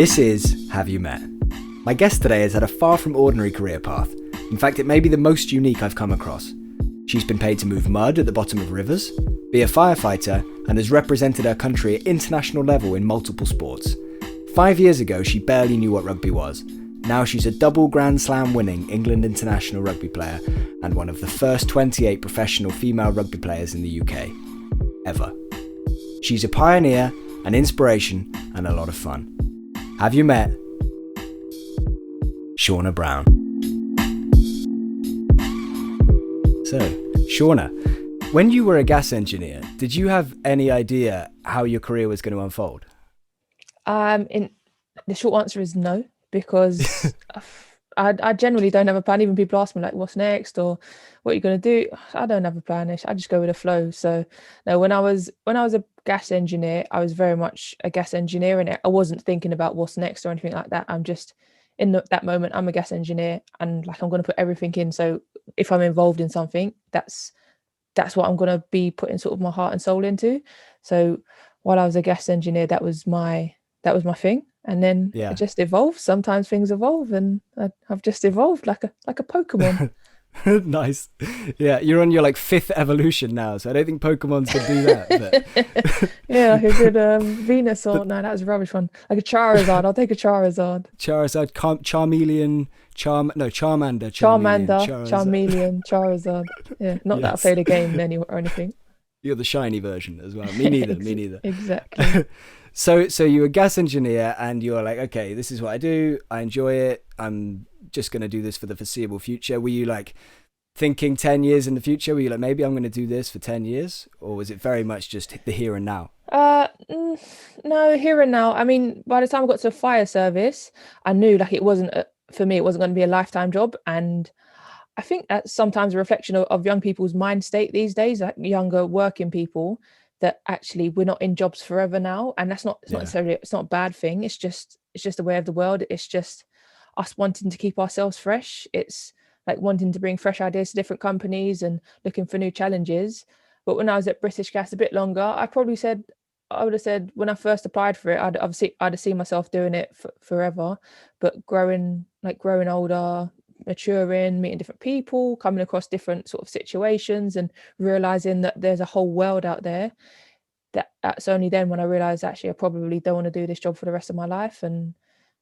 This is Have You Met? My guest today has had a far from ordinary career path. In fact, it may be the most unique I've come across. She's been paid to move mud at the bottom of rivers, be a firefighter, and has represented her country at international level in multiple sports. 5 years ago, she barely knew what rugby was. Now she's a double Grand Slam winning England international rugby player and one of the first 28 professional female rugby players in the UK. Ever. She's a pioneer, an inspiration, and a lot of fun. Have you met Shaunagh Brown? So, Shaunagh, when you were a gas engineer, did you have any idea how your career was going to unfold? The short answer is no, because I generally don't have a plan. Even people ask me like, "What's next?" or "What are you going to do?" I don't have a plan. I just go with the flow. So, no, when I was a gas engineer, I was very much a gas engineer, and I wasn't thinking about what's next or anything like that. I'm just that moment. I'm a gas engineer, and like I'm going to put everything in. So if I'm involved in something, that's what I'm going to be putting sort of my heart and soul into. So while I was a gas engineer, that was my thing. And then it just evolved. Sometimes things evolve, and I've just evolved like a Pokemon. Nice. Yeah, you're on your like fifth evolution now, so I don't think Pokemon's can do that. But... yeah, like a good Venusaur. No, that was a rubbish one. Like a Charizard. I'll take a Charizard. Charmeleon, Charmander, Charmeleon, Charizard. Yeah, not that I played a game or anything. You're the shiny version as well. Me neither. Exactly. So you're a gas engineer and you're like, okay, this is what I do. I enjoy it. I'm just going to do this for the foreseeable future. Were you like thinking 10 years in the future? Were you like, maybe I'm going to do this for 10 years? Or was it very much just the here and now? No, here and now. I mean, by the time I got to the fire service, I knew like it wasn't, for me, it wasn't going to be a lifetime job. And I think that's sometimes a reflection of young people's mind state these days, like younger working people, that actually we're not in jobs forever now. And that's not necessarily, it's not a bad thing. It's just the way of the world. It's just us wanting to keep ourselves fresh. It's like wanting to bring fresh ideas to different companies and looking for new challenges. But when I was at British Gas a bit longer, I would have said when I first applied for it, I'd have seen myself doing it forever. But growing older, maturing, meeting different people, coming across different sort of situations, and realizing that there's a whole world out there. That's only then when I realized actually I probably don't want to do this job for the rest of my life, and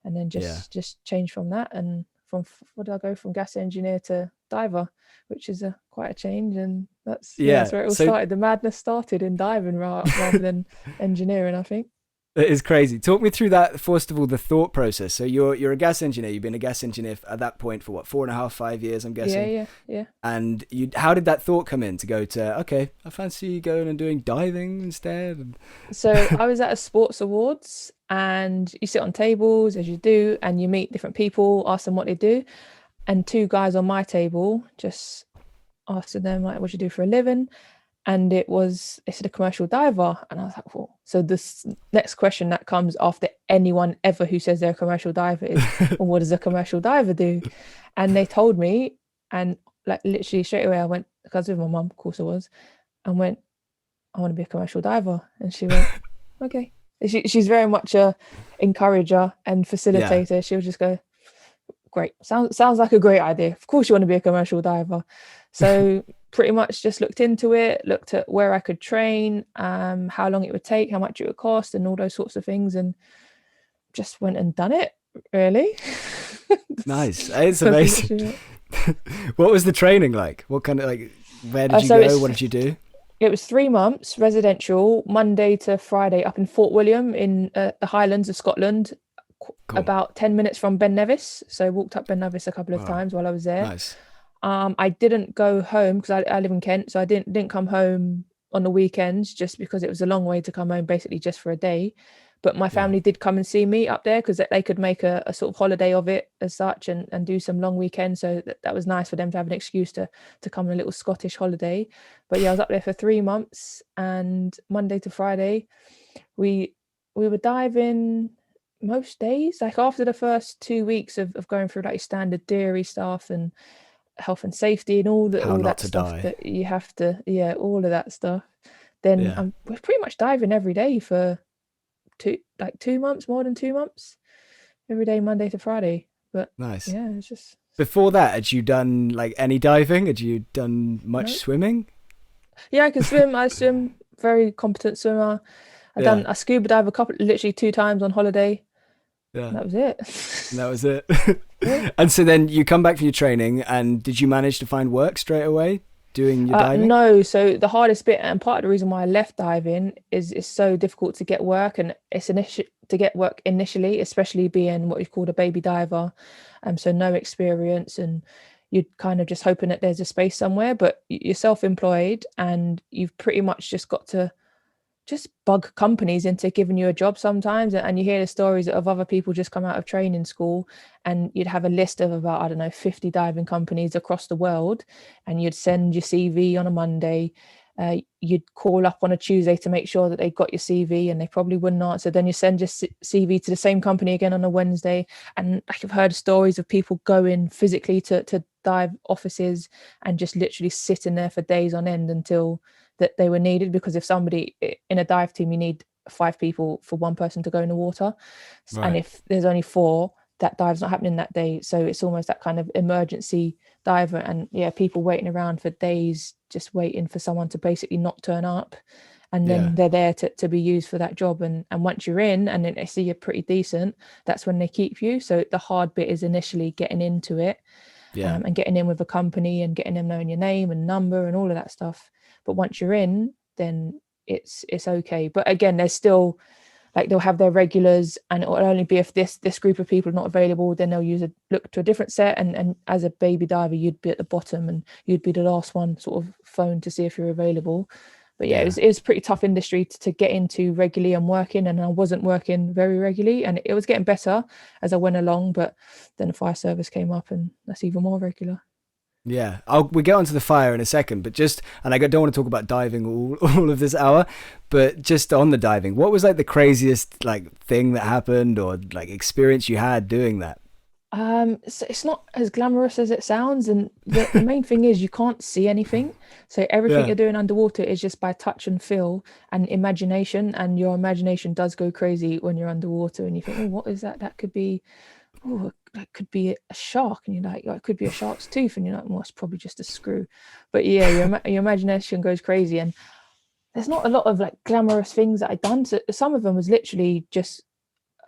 then just change from that. And from what did I go from gas engineer to diver, which is quite a change, and that's where it all started. The madness started in diving rather than engineering, I think. It is crazy. Talk me through that, first of all, the thought process. So you're a gas engineer. You've been a gas engineer at that point for what, 4.5, 5 years, I'm guessing? Yeah. And how did that thought come in to go to, okay, I fancy going and doing diving instead? So I was at a sports awards, and you sit on tables as you do, and you meet different people, ask them what they do. And two guys on my table just asked them, like, what do you do for a living? And they said a commercial diver. And I was like, well, so this next question that comes after anyone ever who says they're a commercial diver is, well, what does a commercial diver do? And they told me, and like literally straight away I went, because I was with my mum, of course I was, and went, I want to be a commercial diver. And she went, okay. She's very much a encourager and facilitator. Yeah. She'll just go, great. Sounds like a great idea. Of course you want to be a commercial diver. So pretty much just looked into it, looked at where I could train, how long it would take, how much it would cost, and all those sorts of things, and just went and done it, really. Nice. It's amazing. What was the training like? What kind of, like, where did you go? What did you do? It was 3 months residential, Monday to Friday, up in Fort William in the Highlands of Scotland. Cool. About 10 minutes from Ben Nevis. So I walked up Ben Nevis a couple of times while I was there. Nice. I didn't go home because I live in Kent, so I didn't come home on the weekends, just because it was a long way to come home, basically just for a day. But my family did come and see me up there because they could make a sort of holiday of it as such, and do some long weekends. So that was nice for them to have an excuse to come on a little Scottish holiday. But yeah, I was up there for 3 months, and Monday to Friday, we were diving most days. Like after the first 2 weeks of going through like standard theory stuff and health and safety and all that stuff that you have to, all of that stuff, then we're pretty much diving every day for 2 months, more than 2 months. every day, Monday to Friday. But Nice. yeah, it's just Before that, had you done like any diving? Had you done much no. swimming? Yeah, I can swim. I swim, very competent swimmer. Yeah, I scuba dive literally 2 times on holiday. yeah. And that was it. And that was it. Yeah. And so then you come back from your training, and did you manage to find work straight away doing your diving? No, so the hardest bit and part of the reason why I left diving is it's so difficult to get work, and it's an issue to get work initially, especially being what you call a baby diver. So no experience, and you're kind of just hoping that there's a space somewhere, but you're self-employed and you've pretty much just got to just bug companies into giving you a job sometimes. And you hear the stories of other people just come out of training school, and you'd have a list of about, I don't know, 50 diving companies across the world, and you'd send your CV on a Monday. You'd call up on a Tuesday to make sure that they got your CV, and they probably wouldn't answer. Then you send your CV to the same company again on a Wednesday. And I've heard stories of people going physically to dive offices and just literally sitting there for days on end until that they were needed, because if somebody in a dive team, you need 5 people for one person to go in the water, and Right. if there's only 4, that dive's not happening that day. So it's almost that kind of emergency diver, and yeah, people waiting around for days just waiting for someone to basically not turn up, and Yeah. then they're there to be used for that job. And once you're in and then they see you're pretty decent, that's when they keep you. So the hard bit is initially getting into it, Yeah. and getting in with a company and getting them knowing your name and number and all of that stuff. But once you're in, then it's okay. But again, there's still like they'll have their regulars, and it'll only be if this group of people are not available, then they'll look to a different set. And as a baby diver, you'd be at the bottom and you'd be the last one sort of phone to see if you're available. But yeah, Yeah. it was a pretty tough industry to get into regularly and working, and I wasn't working very regularly, and it was getting better as I went along. But then the fire service came up, and that's even more regular. Yeah, we get onto the fire in a second, but just, and I don't want to talk about diving all of this hour, but just on the diving, what was like the craziest like thing that happened or like experience you had doing that? So it's not as glamorous as it sounds, and the main thing is you can't see anything. So everything Yeah, you're doing underwater is just by touch and feel and imagination, and your imagination does go crazy when you're underwater, and you think, oh, what is that? That could be, oh, that could be a shark, and you're like, oh, it could be a shark's tooth, and you're like, well, it's probably just a screw. But yeah, your imagination goes crazy, and there's not a lot of like glamorous things that I've done. So some of them was literally just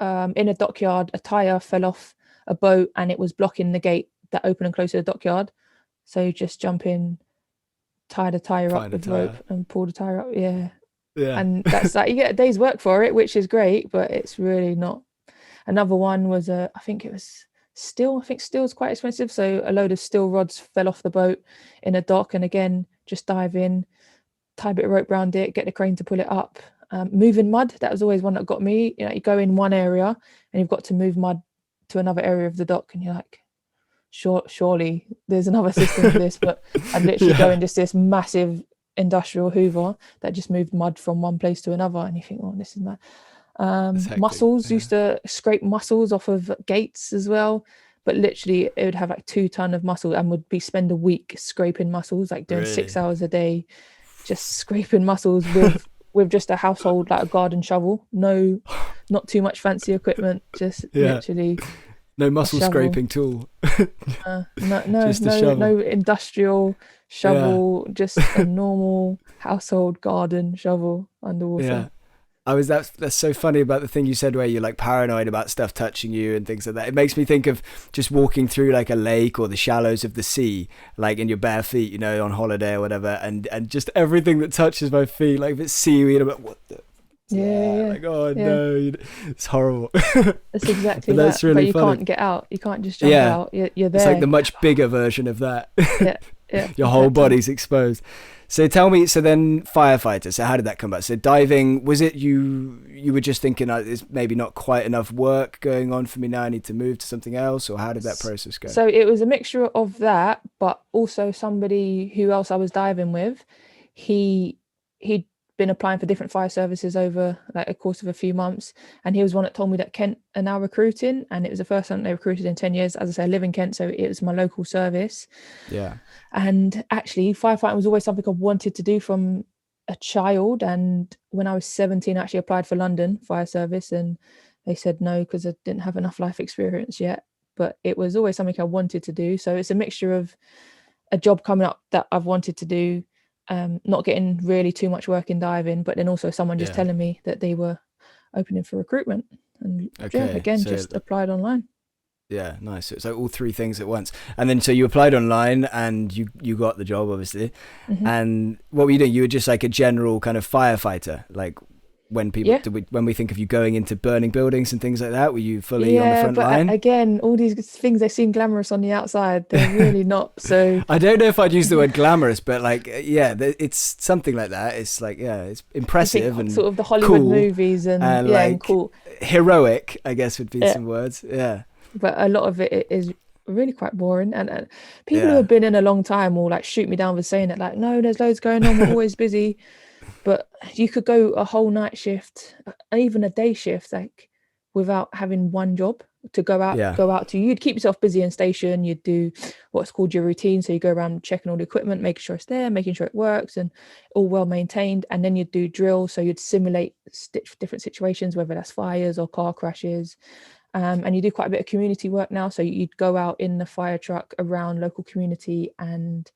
in a dockyard, a tire fell off a boat and it was blocking the gate that open and close to the dockyard. So you just jump in, tie the tire up find a with rope tire. and pull the tire up. Yeah. Yeah, And that's like you get a day's work for it, which is great, but it's really not. Another one was I think it was steel. I think steel's quite expensive. So a load of steel rods fell off the boat in a dock. And again, just dive in, tie a bit of rope around it, get the crane to pull it up. Moving mud, that was always one that got me. You know, you go in one area and you've got to move mud to another area of the dock, and you're like, surely there's another system for this. But I'd literally go yeah, in just this massive industrial hoover that just moved mud from one place to another, and you think, oh, this is mad. it's hectic. Mussels, Yeah, used to scrape mussels off of gates as well. But literally, it would have like 2 ton of mussel, and would be spend a week scraping mussels, like doing really. 6 hours a day, just scraping mussels with just a household like a garden shovel. No, not too much fancy equipment, just Yeah, literally no a muscle shovel. scraping tool, No, just a shovel. no industrial Yeah, shovel, just a normal household garden shovel underwater. yeah. That's so funny about the thing you said where you're like paranoid about stuff touching you and things like that. It makes me think of just walking through like a lake or the shallows of the sea, like in your bare feet, on holiday or whatever, and just everything that touches my feet, like if it's seaweed, I'm like, what the what's Yeah, that? yeah, Like, oh yeah. no, it's horrible. It's But exactly that's that. But really you funny. can't get out. You can't just jump Yeah, out. You're it's like there. the You're like, much bigger version of that. yeah, yeah, Your whole exactly. body's exposed. So tell me, so then firefighter, so how did that come about? So diving, was it you were just thinking, there's maybe not quite enough work going on for me now, I need to move to something else, or how did that process go? So it was a mixture of that, but also somebody who else I was diving with, he he'd been applying for different fire services over like a course of a few months, and he was one that told me that Kent are now recruiting, and it was the first time they recruited in 10 years. As I say, I live in Kent, so it was my local service. Yeah. And actually, firefighting was always something I wanted to do from. A child, and when I was 17, I actually applied for London Fire Service, and they they said no because I didn't have enough life experience yet. But it was always something I wanted to do. So it's a mixture of a job coming up that I've wanted to do, not getting really too much work in diving, but then also someone just Yeah. telling me that they were opening for recruitment. And yeah, Okay. again, So just applied online. yeah, nice. So it's like all three things at once. And then so you applied online and you got the job, obviously. Hmm. And what were you doing? You were just like a general kind of firefighter. Like when people Yeah. when we think of you going into burning buildings and things like that, were you fully on the Yeah, front but line? again, all these things they seem glamorous on the outside, they're really not. So I don't know if I'd use the word glamorous, but like yeah, it's something like that. It's like yeah, it's you think impressive and sort of the Hollywood cool movies and and yeah, and like cool. heroic, I guess would be Yeah, some words. Yeah. but a lot of it is really quite boring. And people who Yeah. have been in a long time will like shoot me down for saying it. Like, no, there's loads going on. We're always busy. But you could go a whole night shift, even a day shift, like without having one job to Yeah. go out to. You'd keep yourself busy in station. You'd do what's called your routine. So you go around checking all the equipment, making sure it's there, making sure it works and all well maintained. And then you'd do drills. So you'd simulate different situations, whether that's fires or car crashes. And you do quite a bit of community work now. So you'd go out in the fire truck around local community and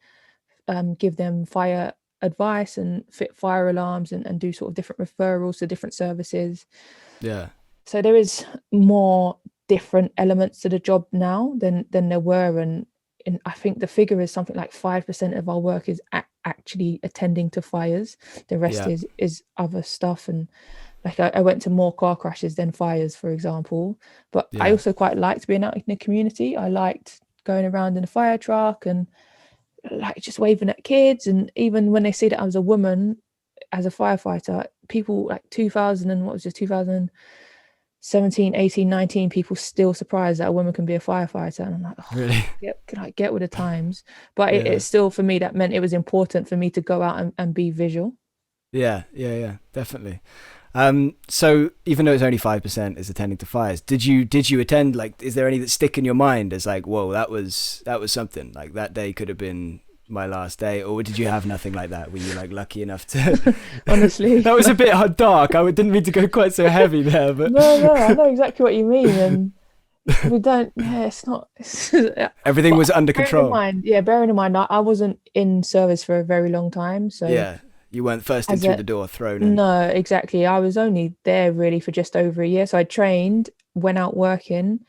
give them fire advice and fit fire alarms and do sort of different referrals to different services. Yeah. So there is more different elements to the job now than there were. And I think the figure is something like 5% of our work is actually attending to fires. The rest Yeah. is other stuff. And like I went to more car crashes than fires, for example. But I Yeah. also quite liked being out in the community. I liked going around in a fire truck and like just waving at kids. And even when they see that I was a woman as a firefighter, people like 2000 and what was it, 2017, 18, 19, people still surprised that a woman can be a firefighter. And I'm like, oh, Really. get with the times. But Yeah. it's still, for me, that meant it was important for me to go out and be visual. Yeah. Yeah. Yeah. Definitely. So even though it's only 5% is attending to fires, did you attend? Like, is there any that stick in your mind as like, whoa, that was something like that day could have been my last day, or did you have nothing like that? Were you like lucky enough to? Honestly, That was a bit dark. I didn't mean to go quite so heavy there, but no, I know exactly what you mean. And we don't, yeah, it's not. everything But was under control. bearing in mind, I wasn't in service for a very long time. So Yeah, you weren't first in as through a the door, thrown in. no, exactly. I was only there really for just over a year. So I trained, went out working.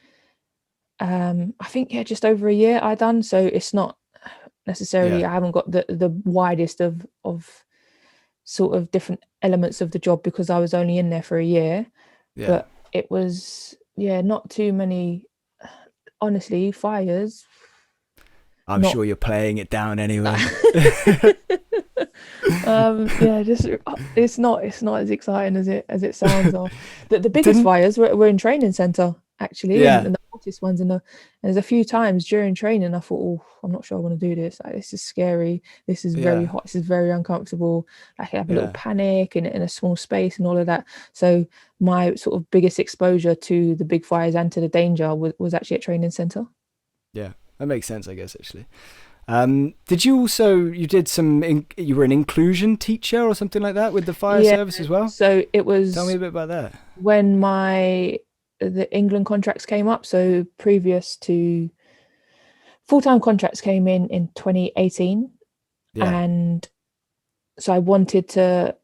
I think yeah, just over a year I done. So it's not necessarily Yeah, I haven't got the widest of sort of different elements of the job because I was only in there for a year. yeah. But it was yeah, not too many honestly, fires. I'm Not sure you're playing it down anyway. yeah, just it's not as exciting as it sounds. Or the biggest Didn't? fires were in training center actually, Yeah, and the hottest ones and there's a few times during training I thought, oh, I'm not sure I want to do this. Like, this is scary. This is very yeah, hot. This is very uncomfortable. Like I have a little yeah, panic in a small space and all of that. So my sort of biggest exposure to the big fires and to the danger was actually at training center. yeah. That makes sense, I guess, actually. Did you also you did some you were an inclusion teacher or something like that with the fire Yeah. service as well? So it Tell me was a bit about that. when the England contracts came up. So previous to full-time contracts came in 2018, Yeah, and so I wanted to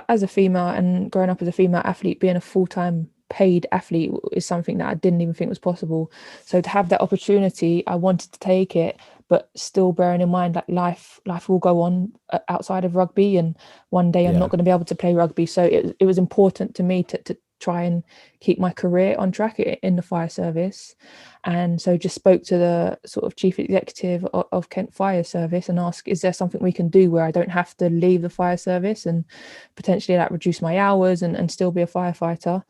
as a female and growing up as a female athlete, being a full-time paid athlete is something that I didn't even think was possible. So to have that opportunity, I wanted to take it, but still bearing in mind like life will go on outside of rugby, and one day I'm not yeah, going to be able to play rugby. So it was important to me to try and keep my career on track in the fire service. And so just spoke to the sort of chief executive of Kent Fire Service and asked, is there something we can do where I don't have to leave the fire service and potentially like reduce my hours and still be a firefighter?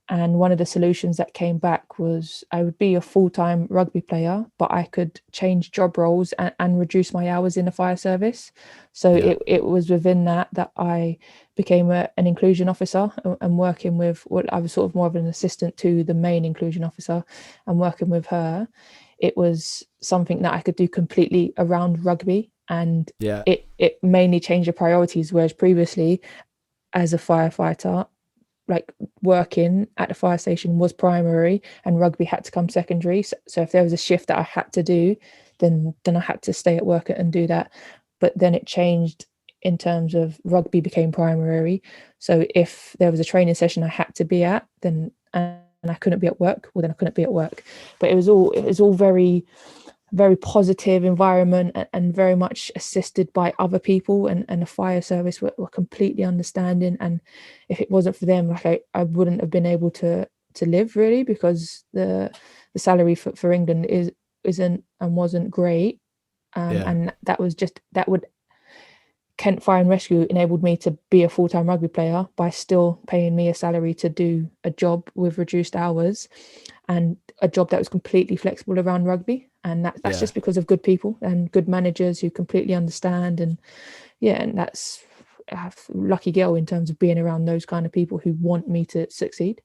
And one of the solutions that came back was I would be a full-time rugby player, but I could change job roles and reduce my hours in the fire service. So yeah, it was within that I became an inclusion officer and working with what I was sort of more of an assistant to the main inclusion officer and working with her. It was something that I could do completely around rugby, and yeah, it mainly changed the priorities. Whereas previously, as a firefighter, like working at the fire station was primary and rugby had to come secondary. So if there was a shift that I had to do, then I had to stay at work and do that. But then it changed in terms of rugby became primary. So if there was a training session I had to be at, then and I couldn't be at work, well then I couldn't be at work. But it was all very, very positive environment, and very much assisted by other people, and the fire service were completely understanding. And if it wasn't for them, like I wouldn't have been able to live really, because the salary for England isn't and wasn't great. And that would Kent Fire and Rescue enabled me to be a full-time rugby player by still paying me a salary to do a job with reduced hours, and a job that was completely flexible around rugby. And that's just because of good people and good managers who completely understand. And that's a lucky girl in terms of being around those kind of people who want me to succeed.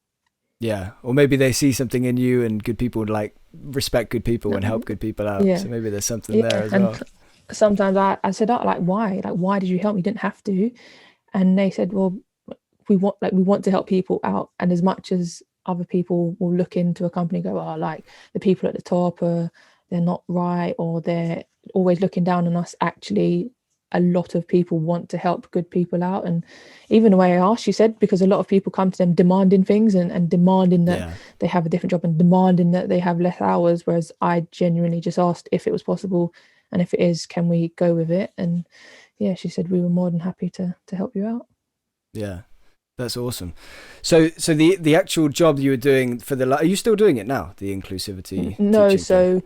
Yeah, or maybe they see something in you, and good people like respect good people and help good people out. So maybe there's something there as well. Sometimes I said, oh, like why did you help me? You didn't have to. And they said, well, we want to help people out. And as much as other people will look into a company and go, oh, like the people at the top they're not right, or they're always looking down on us, actually a lot of people want to help good people out. And even the way I asked, she said, because a lot of people come to them demanding things, and demanding that they have a different job, and demanding that they have less hours, whereas I genuinely just asked if it was possible, and if it is, can we go with it? And she said we were more than happy to help you out. Yeah, that's awesome. So the actual job you were doing are you still doing it now, the inclusivity? No, so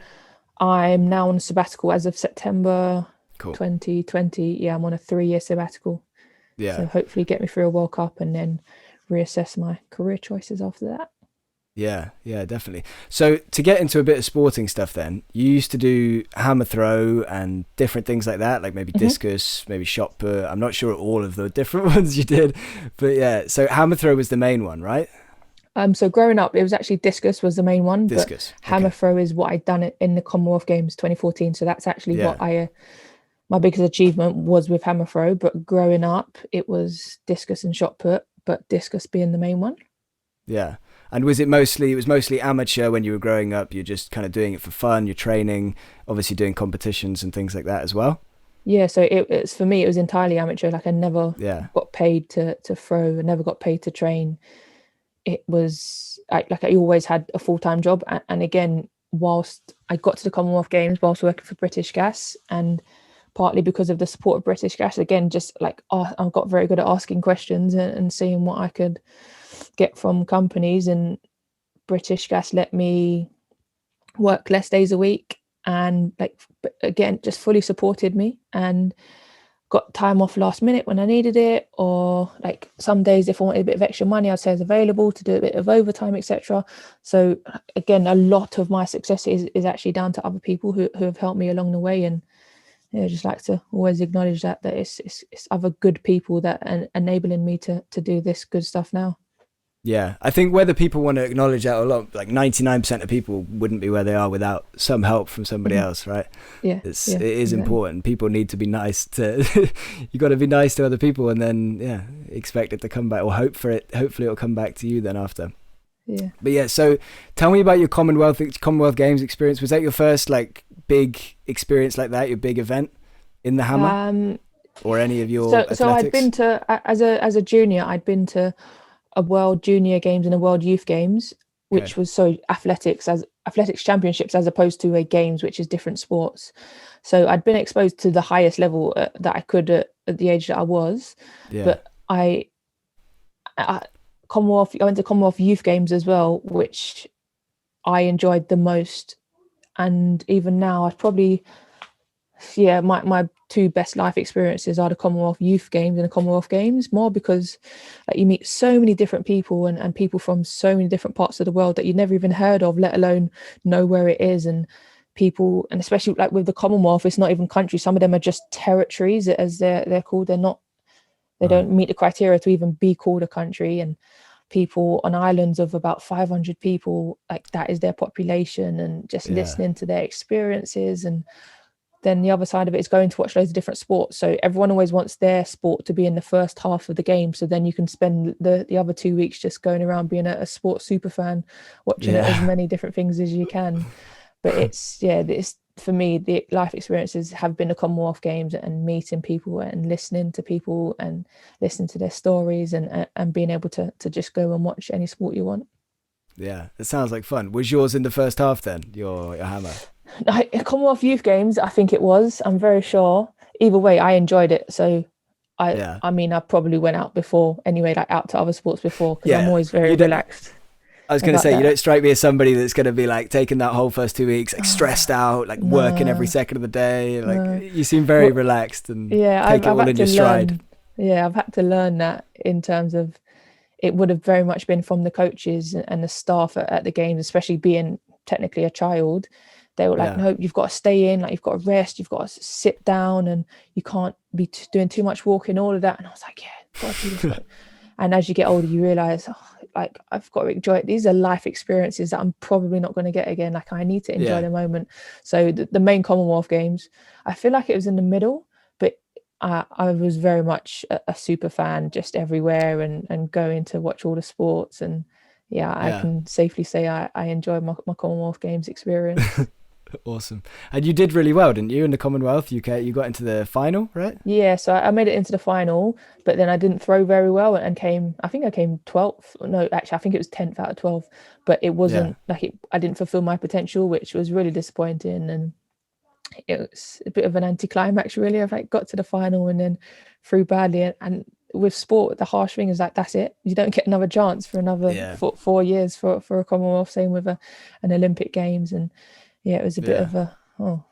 I'm now on a sabbatical as of September 2020. Yeah, I'm on a 3-year sabbatical. Yeah. So hopefully get me through a World Cup and then reassess my career choices after that. Yeah, definitely. So to get into a bit of sporting stuff then, you used to do hammer throw and different things like that, like maybe discus, maybe shot put. I'm not sure all of the different ones you did, but yeah. So hammer throw was the main one, right? So growing up, it was actually discus was the main one. Discus. But hammer throw is what I'd done in the Commonwealth Games 2014. So that's actually what my biggest achievement was with hammer throw. But growing up, it was discus and shot put, but discus being the main one. Yeah. And it was mostly amateur when you were growing up? You're just kind of doing it for fun, you're training, obviously doing competitions and things like that as well? Yeah, so it's for me, it was entirely amateur. Like I never got paid to throw, I never got paid to train. It was I always had a full-time job. And again, whilst I got to the Commonwealth Games, whilst working for British Gas, and partly because of the support of British Gas, again, just like I got very good at asking questions and seeing what I could get from companies, and British Gas let me work less days a week, and like again just fully supported me, and got time off last minute when I needed it, or like some days if I wanted a bit of extra money, I'd say I was available to do a bit of overtime, etc. So again, a lot of my success is actually down to other people who have helped me along the way. And I just like to always acknowledge that it's other good people that are enabling me to do this good stuff now. Yeah, I think whether people want to acknowledge that or not, like 99% of people wouldn't be where they are without some help from somebody else, right? Yeah, it is important. People need to be nice to, you got to be nice to other people, and then expect it to come back, or hope for it. Hopefully it'll come back to you then after. Yeah. But yeah, so tell me about your Commonwealth Games experience. Was that your first like big experience like that, your big event in the hammer? Or any of your athletics? So I'd been to, as a junior, I'd been to a World Junior Games and a World Youth Games, which was athletics championships, as opposed to a games, which is different sports. So I'd been exposed to the highest level that I could at the age that I was. But I went to Commonwealth Youth Games as well, which I enjoyed the most. And even now, I'd probably my two best life experiences are the Commonwealth Youth Games and the Commonwealth Games, more because like you meet so many different people and people from so many different parts of the world that you never even heard of, let alone know where it is. And people, and especially like with the Commonwealth, it's not even countries, some of them are just territories, as they're called. They don't meet the criteria to even be called a country. And people on islands of about 500 people, like that is their population, and just listening to their experiences. And then the other side of it is going to watch loads of different sports. So everyone always wants their sport to be in the first half of the game. So then you can spend the other 2 weeks just going around being a sports super fan, watching as Yeah. many different things as you can. But it's for me, the life experiences have been the Commonwealth Games and meeting people and listening to people and listening to their stories and being able to just go and watch any sport you want. Yeah, it sounds like fun. Was yours in the first half then, your hammer? Commonwealth Youth Games, I think it was. I'm very sure. Either way, I enjoyed it. So Yeah. I mean, I probably went out before anyway, like out to other sports before, because I'm Yeah. always very You don't, relaxed I was going to about say, you that. don't strike me as somebody that's going to be like taking that whole first 2 weeks, like stressed out, like working every No, second of the day. Like no. you seem very Well, relaxed and yeah, take it I've all had in to your stride. learn. Yeah, I've had to learn that in terms of it would have very much been from the coaches and the staff at the games, especially being technically a child. They were like, Yeah. no, you've got to stay in, like you've got to rest, you've got to sit down, and you can't be doing too much walking, all of that. And I was like, yeah, got to do this. And as you get older, you realize, oh, like I've got to enjoy it. These are life experiences that I'm probably not going to get again. Like I need to enjoy Yeah. the moment. So the main Commonwealth Games, I feel like it was in the middle, but I was very much a super fan, just everywhere and going to watch all the sports. And yeah, I Yeah. can safely say I enjoyed my Commonwealth Games experience. Awesome. And you did really well, didn't you? In the Commonwealth, you got into the final, right? Yeah, so I made it into the final, but then I didn't throw very well and I think I came 12th. No, actually, I think it was 10th out of 12, but it Yeah. wasn't like I didn't fulfill my potential, which was really disappointing. And it was a bit of an anticlimax, really. I've like got to the final and then threw badly. And with sport, the harsh thing is like, that's it. You don't get another chance for another Yeah. 4 years for a Commonwealth, same with an Olympic Games. And yeah, it was a bit Yeah. of a, oh.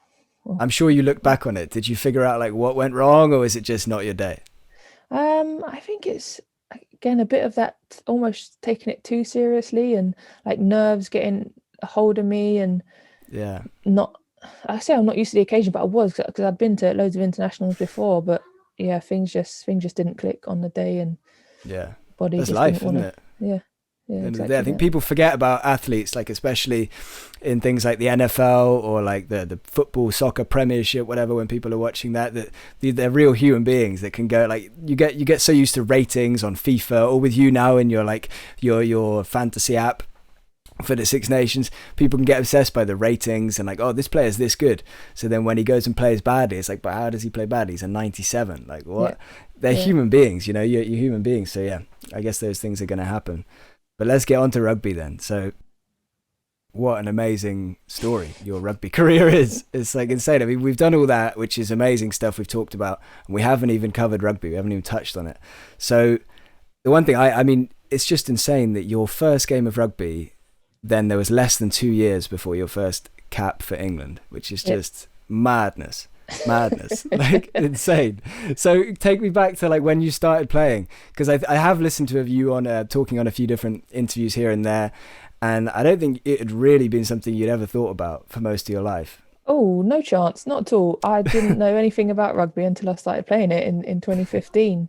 I'm sure you look back on it. Did you figure out like what went wrong, or is it just not your day? I think it's again a bit of that almost taking it too seriously and like nerves getting a hold of me and Yeah. not. I say I'm not used to the occasion, but I was because I'd been to loads of internationals before. But yeah, things just didn't click on the day, and Yeah. body That's just didn't life, want isn't to. it? Yeah, At yeah, the end of the day, I exactly think that. people forget about athletes, like especially in things like the NFL or like the football, soccer, premiership, whatever. When people are watching that they're real human beings that can go like you get so used to ratings on FIFA or with you now in your like your fantasy app for the Six Nations, people can get obsessed by the ratings and like, oh, this player's this good. So then when he goes and plays badly, it's like, but how does he play badly? He's a 97. Like Yeah, what? They're yeah. human beings, you're human beings. So yeah, I guess those things are going to happen. But let's get on to rugby then. So what an amazing story your rugby career is. It's like insane. I mean, we've done all that, which is amazing stuff we've talked about, and we haven't even covered rugby. We haven't even touched on it. So the one thing I mean, it's just insane that your first game of rugby, then there was less than 2 years before your first cap for England, which is Yep. just madness. Madness. Like insane. So take me back to like when you started playing, because I have listened to you on talking on a few different interviews here and there, and I don't think it had really been something you'd ever thought about for most of your life. Oh, no chance, not at all. I didn't know anything about rugby until I started playing it in 2015.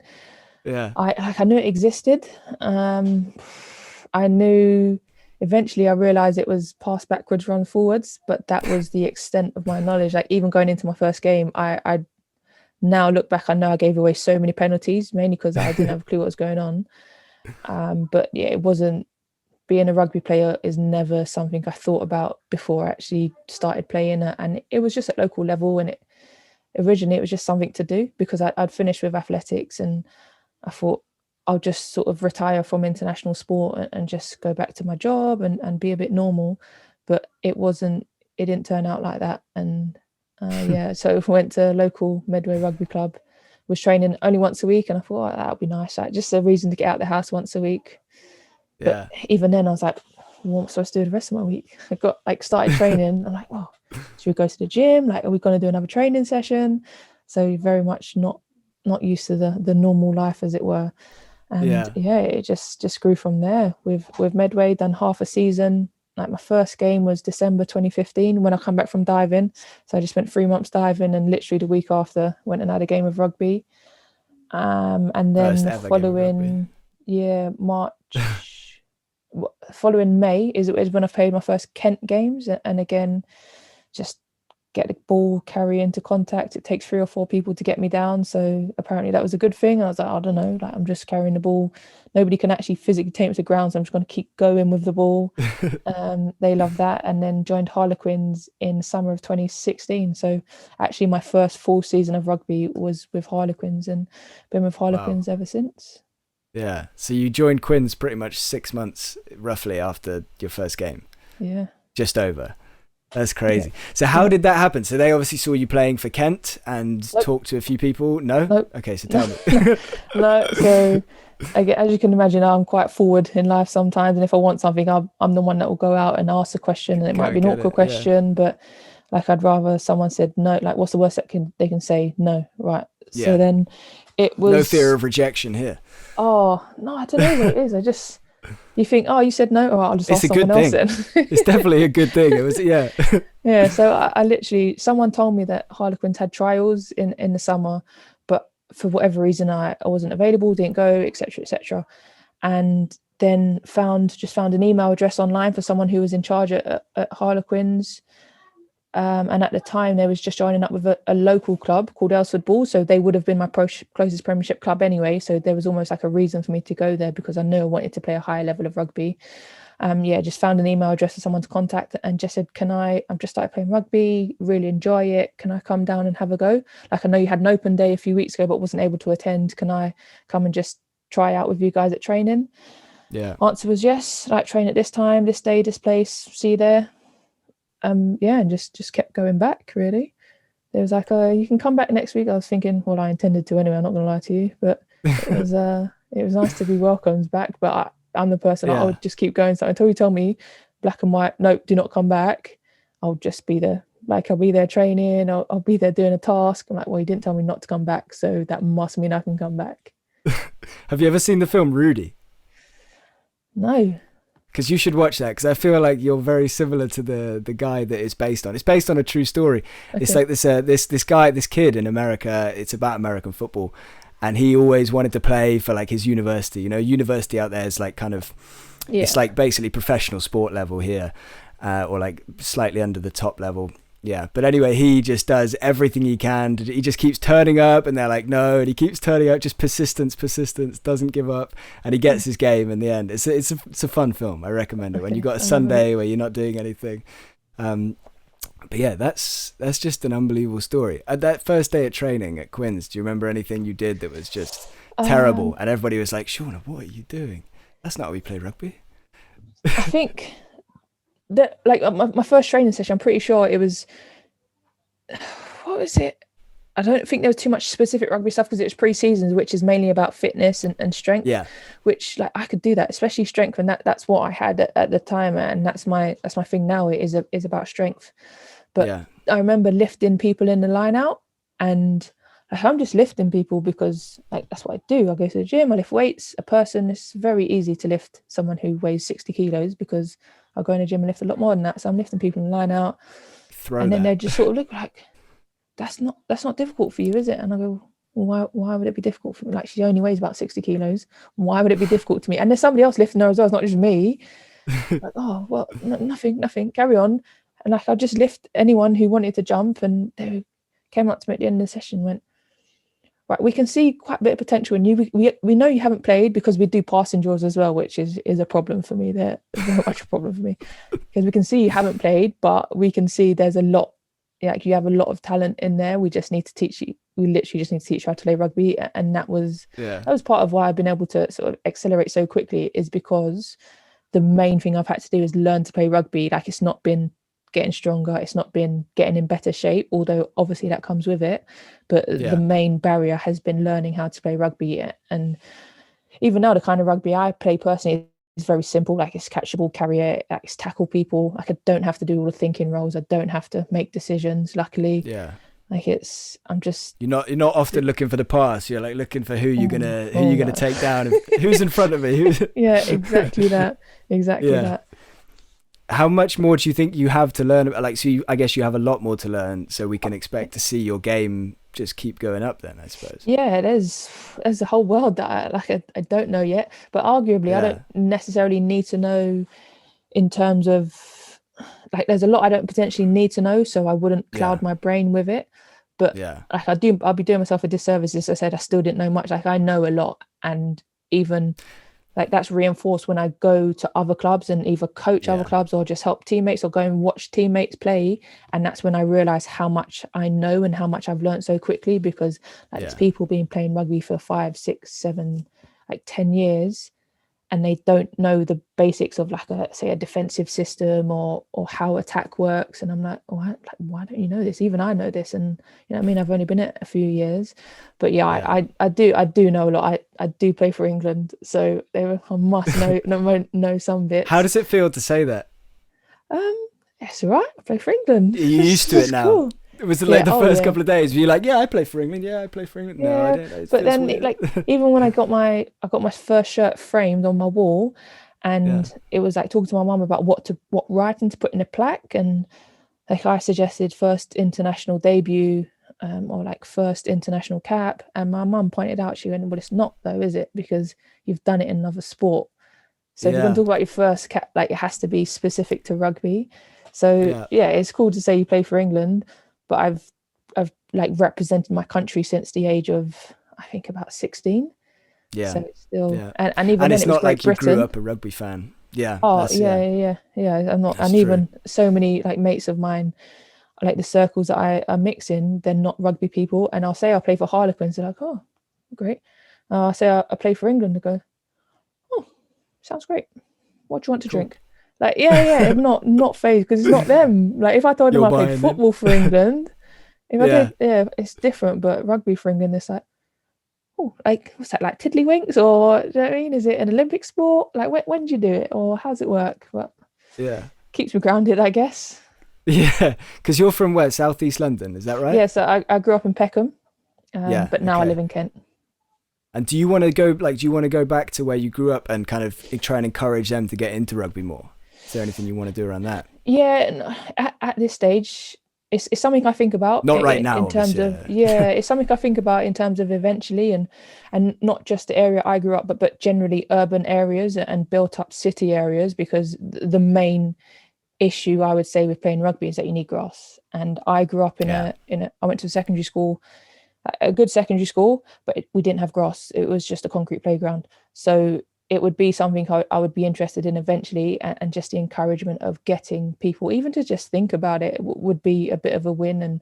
Yeah. I knew it existed. I knew eventually I realized it was pass backwards, run forwards, but that was the extent of my knowledge. Like even going into my first game, I now look back, I know I gave away so many penalties, mainly because I didn't have a clue what was going on. But yeah, it wasn't being a rugby player is never something I thought about before I actually started playing it. And it was just at local level and originally it was just something to do because I'd finished with athletics and I thought I'll just sort of retire from international sport and just go back to my job and be a bit normal. But it didn't turn out like that. And yeah, so I went to local Medway Rugby Club, was training only once a week. And I thought, oh, that would be nice. Like, just a reason to get out of the house once a week. But Yeah. even then I was like, what am I supposed to do the rest of my week? I got like started training. I'm like, well, should we go to the gym? Like, are we going to do another training session? So very much not used to the normal life as it were. And Yeah. yeah, it just grew from there with Medway, done half a season. Like my first game was December 2015 when I come back from diving. So I just spent 3 months diving and literally the week after went and had a game of rugby. And then First the ever game of rugby. following year, March, following May is when I played my first Kent games. And again, just get the ball, carry into contact. It takes 3 or 4 people to get me down. So apparently that was a good thing. I was like, I don't know, like I'm just carrying the ball. Nobody can actually physically take me to the ground, so I'm just going to keep going with the ball. They love that. And then joined Harlequins in summer of 2016. So actually my first full season of rugby was with Harlequins, and been with Wow. Harlequins ever since. Yeah. So you joined Quins pretty much 6 months roughly after your first game. Yeah. Just over. That's crazy. Yeah. So how did that happen? So they obviously saw you playing for Kent and Nope. talked to a few people. No? Nope. Okay, so tell me. No, so as you can imagine, I'm quite forward in life sometimes, and if I want something, I'm the one that will go out and ask a question, and it Go might be and an get awkward it. Yeah. question, but like I'd rather someone said no. Like, what's the worst that they can say? No, right? So Yeah. then it No fear was, of rejection here. oh no, I don't know what it is. I just, you think, oh, you said no, all right, I'll just It's ask a good someone else thing. then. It's definitely a good thing. It was, yeah. Yeah, so I literally, someone told me that Harlequins had trials in the summer, but for whatever reason I wasn't available, didn't go, etc., etc. And then found an email address online for someone who was in charge at Harlequins. And at the time, they was just joining up with a local club called Elsford Ball, so they would have been my closest Premiership club anyway. So there was almost like a reason for me to go there, because I knew I wanted to play a higher level of rugby. Yeah, just found an email address for someone to contact and just said, I've just started playing rugby, really enjoy it. Can I come down and have a go? Like, I know you had an open day a few weeks ago, but wasn't able to attend. Can I come and just try out with you guys at training? Yeah. Answer was yes. Like, train at this time, this day, this place, see you there. Yeah, and just kept going back, really. There was like, you can come back next week. I was thinking, well, I intended to anyway, I'm not gonna lie to you, but it was nice to be welcomed back. But I'm the person, I Yeah. would just keep going. So until you tell me black and white, no, do not come back, I'll just be there. Like, I'll be there training, I'll be there doing a task. I'm like, well, you didn't tell me not to come back, so that must mean I can come back. Have you ever seen the film Rudy? No. Because you should watch that, because I feel like you're very similar to the guy that it's based on. It's based on a true story. Okay. It's like this kid in America. It's about American football, and he always wanted to play for like his university. You know, university out there is like kind of, Yeah. it's like basically professional sport level here, or like slightly under the top level. Yeah, but anyway, he just does everything he can. He just keeps turning up, and they're like, no, and he keeps turning up. Just persistence, doesn't give up, and he gets his game in the end. It's a fun film. I recommend it when you got a Sunday where you're not doing anything. But yeah, that's just an unbelievable story. At that first day at training at Quins, do you remember anything you did that was just terrible? And everybody was like, Shaunagh, what are you doing? That's not how we play rugby. I think that, like, my first training session, I'm pretty sure it was, what was it? I don't think there was too much specific rugby stuff, because it was pre-seasons, which is mainly about fitness and strength. Yeah. Which, like, I could do that, especially strength, and that's what I had at the time, and that's my thing now. It is about strength. But Yeah. I remember lifting people in the line out, and like, I'm just lifting people because, like, that's what I do. I go to the gym, I lift weights. It's very easy to lift someone who weighs 60 kilos, because I go in the gym and lift a lot more than that. So I'm lifting people in the line out, Throw and then that. they just sort of look like, that's not difficult for you, is it? And I go, well, why would it be difficult for me? Like, she only weighs about 60 kilos. Why would it be difficult to me? And there's somebody else lifting her as well. It's not just me. Like, oh, well, nothing, carry on. And like, I just lift anyone who wanted to jump, and they came up to me at the end of the session and went, right, we can see quite a bit of potential in you. We know you haven't played, because we do passing drills as well, which is a problem for me. They're very much a problem for me, because we can see you haven't played, but we can see there's a lot, like, you have a lot of talent in there. We just need to teach you. We literally just need to teach you how to play rugby. And that was part of why I've been able to sort of accelerate so quickly, is because the main thing I've had to do is learn to play rugby. Like, it's not been getting stronger, it's not been getting in better shape, although obviously that comes with it, but the main barrier has been learning how to play rugby. And even now, the kind of rugby I play personally is very simple. Like, it's catch the ball, carry it, like, it's tackle people. Like, I don't have to do all the thinking roles, I don't have to make decisions, luckily. Like, you're not often looking for the pass. You're like looking for who you're gonna take down, who's in front of me. Yeah, exactly that. That. How much more do you think you have to learn? Like, so I guess you have a lot more to learn, so we can expect to see your game just keep going up then, I suppose. Yeah, there's a whole world that I don't know yet, but arguably I don't necessarily need to know in terms of like there's a lot I don't potentially need to know, so I wouldn't Yeah. cloud my brain with it. But Yeah. like I'll be doing myself a disservice if I said I still didn't know much. Like I know a lot, and even like that's reinforced when I go to other clubs and either coach other Yeah. clubs or just help teammates or go and watch teammates play. And that's when I realize how much I know and how much I've learned so quickly, because like there's Yeah. people been playing rugby for 5, 6, 7, like 10 years, and they don't know the basics of like a defensive system or how attack works. And I'm like, why don't you know this? Even I know this. And you know what I mean, I've only been it a few years, but yeah, Yeah. I do know a lot. I do play for England, so I must know some How bits. does it feel to say that? It's all right, I play for England. You're used to it It's now. cool. Was it like Yeah, the oh first yeah. couple of days? Were you like, yeah, I play for England. Yeah, I play for England. No, I Yeah, don't. It but feels then weird. like even when I got my first shirt framed on my wall, Yeah. and it was like talking to my mum about what writing to put in a plaque, and like I suggested first international debut, or like first international cap, and my mum pointed out, she went, well, it's not though, is it? Because you've done it in another sport. So if you're going Yeah. to talk about your first cap, like it has to be specific to rugby. So Yeah. yeah, it's cool to say you play for England, but I've like represented my country since the age of I think about 16. So Yeah. it's still, Yeah. and even And then it's it was not Great like you grew Britain. up a rugby fan. Yeah. Oh That's yeah. yeah. I'm not, That's and true. even so many like mates of mine, like the circles that I mix in, they're not rugby people, and I'll say I play for Harlequins. They're like, oh, great. I'll say I play for England. They go, oh, sounds great. What do you want to Cool. drink? Like, yeah, I'm not phased because it's not them. Like, if I told them You're I played buying in. football for England, if I Yeah. did, yeah, it's different. But rugby for England, it's like, oh, like what's that? Like tiddlywinks, or do you know what I mean? Is it an Olympic sport? Like, when do you do it, or how's it work? But Yeah. keeps me grounded, I guess. Yeah. Because you're from where? Southeast London. Is that right? Yeah, so I grew up in Peckham, Yeah. but now I Okay. live in Kent. And do you want to go like? Do you want to go back to where you grew up and kind of try and encourage them to get into rugby more? Is there anything you want to do around that? Yeah, and at this stage, it's something I think about Not right now, in terms obviously. of, yeah, it's something I think about in terms of eventually, and not just the area I grew up, but generally urban areas and built up city areas, because the main issue I would say with playing rugby is that you need grass. And I grew up Yeah. I went to secondary school, a good secondary school, but we didn't have grass. It was just a concrete playground. So it would be something I would be interested in eventually, and just the encouragement of getting people even to just think about it would be a bit of a win, and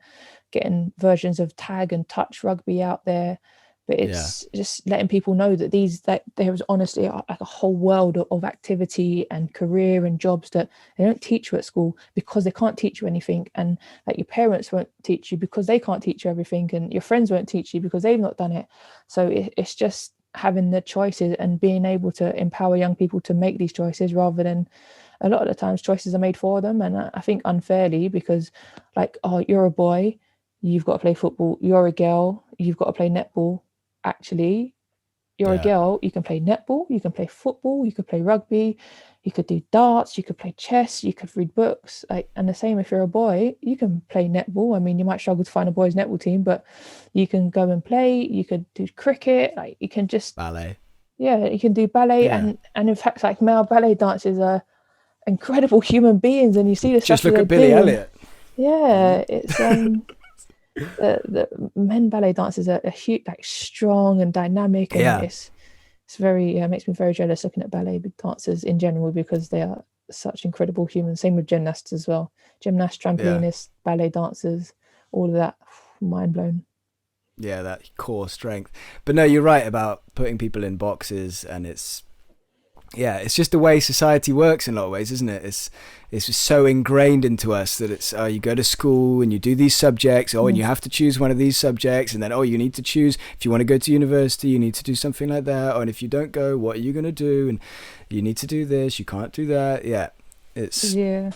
getting versions of tag and touch rugby out there. But Yeah. it's just letting people know that that there is honestly like a whole world of activity and career and jobs that they don't teach you at school, because they can't teach you anything, and like your parents won't teach you because they can't teach you everything, and your friends won't teach you because they've not done it. So it's just having the choices and being able to empower young people to make these choices, rather than a lot of the times choices are made for them, and I think unfairly, because like, oh, you're a boy, you've got to play football, you're a girl, you've got to play netball. Actually, you're a Yeah. girl, you can play netball, you can play football, you could play rugby, you could do darts, you could play chess, you could read books. Like, and the same if you're a boy, you can play netball. I mean, you might struggle to find a boys netball team, but you can go and play, you could do cricket, like you can just, Ballet. yeah, you can do ballet. Yeah. And in fact, like male ballet dancers are incredible human beings, and you see the stuff Just that look they at Billy do, and Elliot. yeah, it's the men ballet dancers are huge, like strong and dynamic, and Yeah. it's very, yeah, it makes me very jealous looking at ballet dancers in general, because they are such incredible humans. Same with gymnasts as well. Gymnasts, Yeah. trampolinists, ballet dancers, all of that. Mind blown. Yeah. That core strength. But no, you're right about putting people in boxes, and it's just the way society works in a lot of ways, isn't it? It's just so ingrained into us that it's, oh, you go to school and you do these subjects, and you have to choose one of these subjects, and then, oh, you need to choose, if you want to go to university, you need to do something like that, and if you don't go, what are you going to do? And you need to do this, you can't do that. Yeah. It's, Yeah.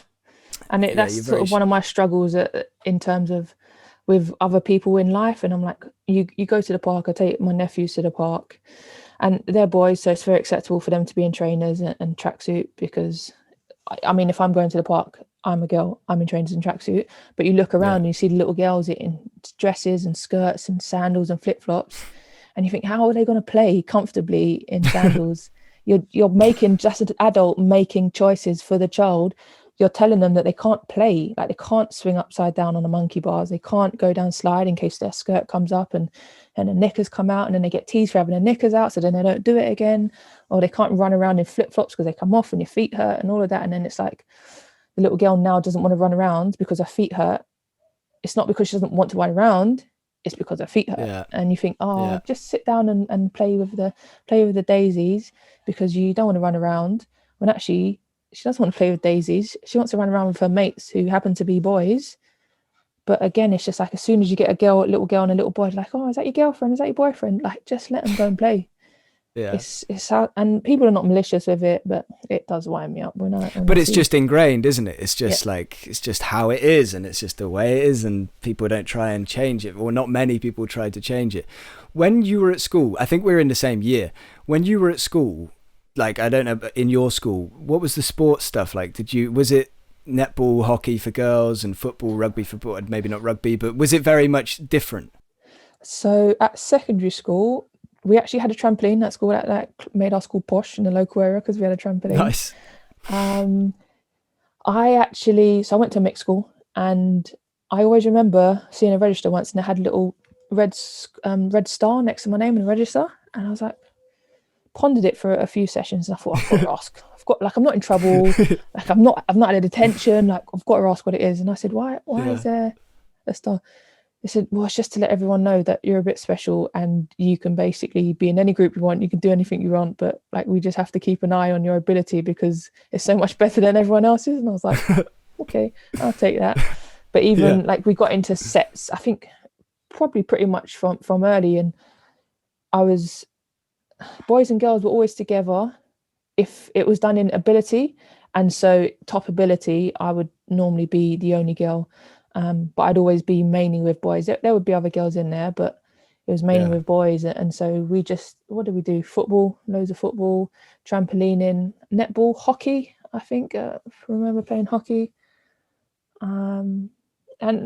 And yeah, that's you're sort very, of one of my struggles in terms of with other people in life. And I'm like, you go to the park, I take my nephews to the park, and they're boys, so it's very acceptable for them to be in trainers and tracksuit, because I mean, if I'm going to the park, I'm a girl, I'm in trainers and tracksuit. But you look around yeah. and you see the little girls in dresses and skirts and sandals and flip-flops, and you think, how are they going to play comfortably in sandals? You're making, just an adult making choices for the child, you're telling them that they can't play, like they can't swing upside down on the monkey bars, they can't go down slide in case their skirt comes up and the knickers come out, and then they get teased for having the knickers out, so then they don't do it again. Or they can't run around in flip-flops because they come off and your feet hurt and all of that. And then it's like the little girl now doesn't want to run around because her feet hurt. It's not because she doesn't want to run around, it's because her feet hurt. Yeah. And you think, just sit down and play with the daisies, because you don't want to run around, when actually she doesn't want to play with daisies. She wants to run around with her mates who happen to be boys. But again, it's just like, as soon as you get a little girl and a little boy, like, oh, is that your girlfriend? Is that your boyfriend? Like, just let them go and play. Yeah. It's how, and people are not malicious with it, but it does wind me up but it's just ingrained, isn't it? It's just like, it's just how it is, and it's just the way it is, and people don't try and change it, or not many people try to change it. When you were at school, I think we were in the same year. When you were at school, like, I don't know, in your school, what was the sports stuff like? Was it netball, hockey for girls, and football, rugby for boys? Maybe not rugby, but was it very much different? So at secondary school, we actually had a trampoline at school that made our school posh in the local area, because we had a trampoline. Nice. I went to a mixed school, and I always remember seeing a register once, and it had a little red star next to my name in the register, and I was like, pondered it for a few sessions, and I thought, I've got to ask. I'm not in trouble. Like, I've not had a detention. Like, I've got to ask what it is. And I said, why is there a star? They said, well, it's just to let everyone know that you're a bit special, and you can basically be in any group you want. You can do anything you want, but like, we just have to keep an eye on your ability because it's so much better than everyone else's. And I was like, okay, I'll take that. But even like, we got into sets, I think probably pretty much from early, and boys and girls were always together if it was done in ability. And so top ability, I would normally be the only girl. But I'd always be mainly with boys. There would be other girls in there, but it was mainly with boys. And so what did we do? Football, loads of football, trampolining, netball, hockey. I think I remember playing hockey. And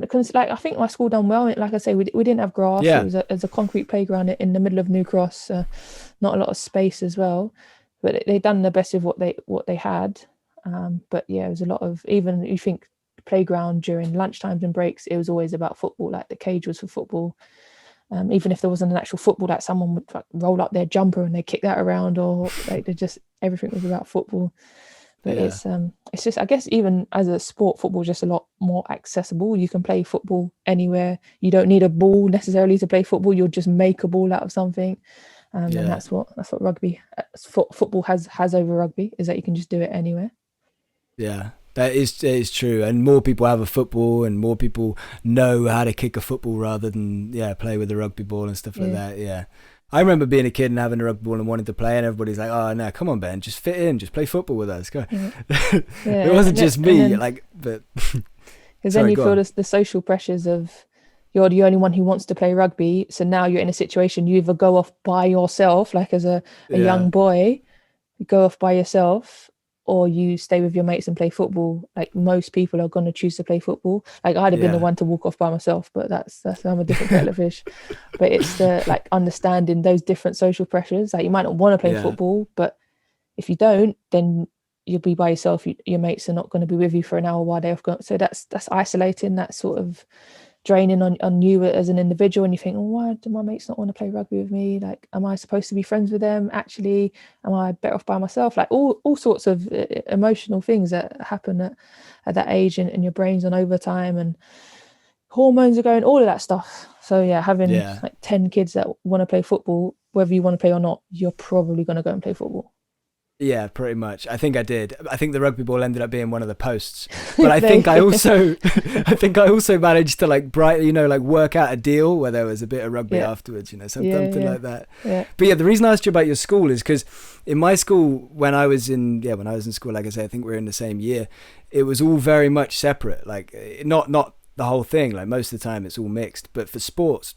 because like, I think my school done well. Like I say, we didn't have grass. Yeah. It was a concrete playground in the middle of New Cross. Not a lot of space as well, but they done the best of what they had. But yeah, it was a lot of, even you think, playground during lunchtimes and breaks, it was always about football. Like, the cage was for football. Even if there wasn't an actual football, like, someone would like roll up their jumper and they kick that around, or like, everything was about football. But it's just, I guess, even as a sport, football is just a lot more accessible. You can play football anywhere. You don't need a ball necessarily to play football. You'll just make a ball out of something. And that's what rugby, football has over rugby, is that you can just do it anywhere. Yeah. That is true, and more people have a football, and more people know how to kick a football rather than play with a rugby ball and stuff like that. Yeah, I remember being a kid and having a rugby ball and wanting to play, and everybody's like, "Oh no, come on, Ben, just fit in, just play football with us, go." Yeah. It wasn't just me, but because then you feel the social pressures of, you're the only one who wants to play rugby, so now you're in a situation, you either go off by yourself, like as a young boy, you go off by yourself, or you stay with your mates and play football. Like, most people are going to choose to play football. Like, I'd have been the one to walk off by myself, but that's I'm a different kettle of fish. But it's the like understanding those different social pressures. Like, you might not want to play football, but if you don't, then you'll be by yourself. Your mates are not going to be with you for an hour while they're off. So that's isolating. That's sort of draining on you as an individual, and you think, why do my mates not want to play rugby with me? Like, am I supposed to be friends with them? Actually, am I better off by myself? Like, all sorts of emotional things that happen at that age, and your brain's on overtime, and hormones are going, all of that stuff. So having like 10 kids that want to play football, whether you want to play or not, you're probably going to go and play football. Yeah, pretty much. I think I did. I think the rugby ball ended up being one of the posts, but I think I also managed to like work out a deal where there was a bit of rugby afterwards, something like that. Yeah. But the reason I asked you about your school is because in my school, when I was in school, like I say, I think we were in the same year, it was all very much separate. Like, not the whole thing. Like, most of the time it's all mixed, but for sports,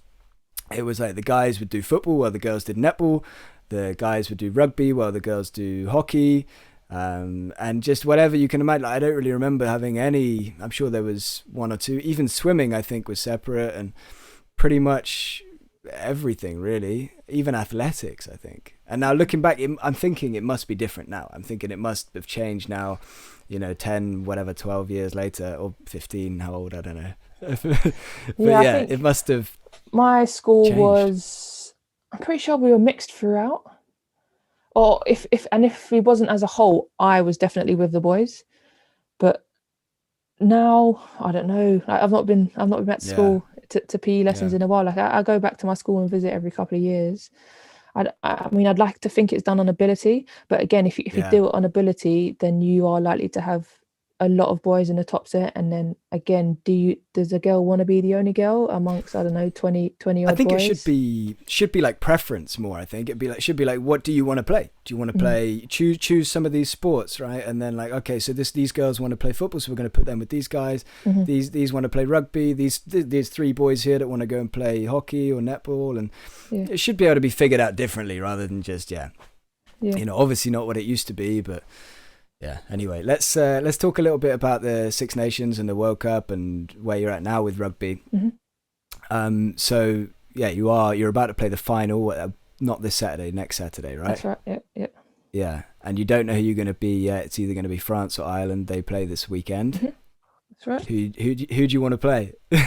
it was like the guys would do football while the girls did netball. The guys would do rugby while the girls do hockey, and just whatever you can imagine. I don't really remember having any. I'm sure there was one or two. Even swimming, I think, was separate, and pretty much everything, really. Even athletics, I think. And now looking back, I'm thinking it must be different now. I'm thinking it must have changed now, 10, whatever, 12 years later, or 15, how old, I don't know. But Yeah, I yeah, think it must have my school changed. was, I'm pretty sure we were mixed throughout. Or if we wasn't as a whole, I was definitely with the boys. But now I don't know. I've not been back to Yeah, school to PE lessons yeah. in a while. Like I go back to my school and visit every couple of years. I mean, I'd like to think it's done on ability, but again, if you Yeah. do it on ability, then you are likely to have a lot of boys in the top set. And then again, does a girl want to be the only girl amongst, I don't know, 20 I odd think it should boys? be like preference more. I think should be like, what do you want to play? Do you want to Mm, play, choose some of these sports, right? And then like, okay, so these girls want to play football, so we're going to put them with these guys. mm-hmm. These want to play rugby. There's three boys here that want to go and play hockey or netball, and Yeah, it should be able to be figured out differently rather than just yeah. obviously not what it used to be, but yeah. Anyway, let's talk a little bit about the Six Nations and the World Cup and where you're at now with rugby. Mm-hmm. So yeah, you're about to play the final, not this Saturday, next Saturday, right? That's right. Yeah, yeah. Yeah, and you don't know who you're going to be yet. It's either going to be France or Ireland. They play this weekend. Mm-hmm. That's right. Who do you want to play? Um,